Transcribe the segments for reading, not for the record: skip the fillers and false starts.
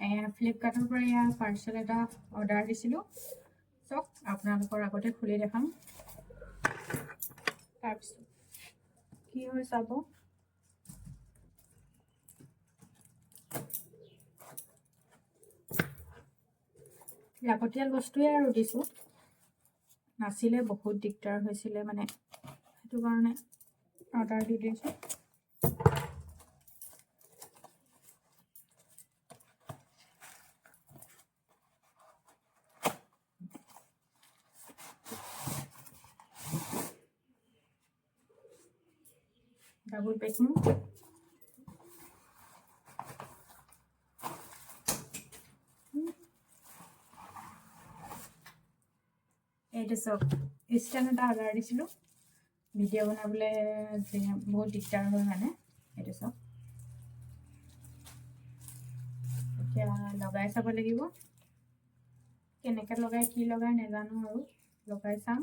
ফ্লিপকাৰ্টৰ পৰা এয়া পাৰ্চেল এটা অৰ্ডাৰ দিছিলোঁ চাওক আপোনালোকৰ আগতে খুলি দেখাম তাৰপিছত কি হয় চাব লাগতিয়াল বস্তুৱে আৰু দিছোঁ নাছিলে বহুত দিগদাৰ হৈছিলে মানে সেইটো কাৰণে অৰ্ডাৰ দি দিছোঁ ডাবল পেকিং এইটো চাওক ষ্টেণ্ড এটা অৰ্ডাৰ দিছিলোঁ ভিডিঅ' বনাবলৈ বহুত দিগদাৰ হয় মানে এইটো চাওক এতিয়া লগাই চাব লাগিব কেনেকৈ লগাই কি লগাই নাজানো আৰু লগাই চাম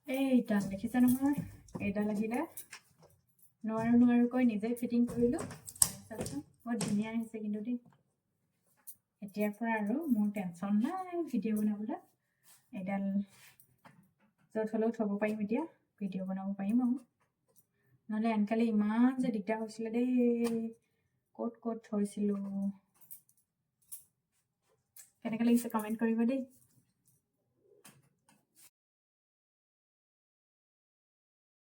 এইডাল দেখিছে নহয় এইডাল আহিলে নোৱাৰোকৈ নিজে ফিটিং কৰিলোঁ চাওকচোন বৰ ধুনীয়া আহিছে কিন্তু দেই এতিয়াৰ পৰা আৰু মোৰ টেনশ্যন নাই ভিডিঅ' বনাবলৈ এইডাল য'ত হ'লেও থ'ব পাৰিম এতিয়া ভিডিঅ' বনাব পাৰিম আৰু নহ'লে আনকালে ইমান যে দিগদাৰ হৈছিলে দেই ক'ত থৈছিলোঁ কেনেকৈ লাগিছে কমেণ্ট কৰিব দেই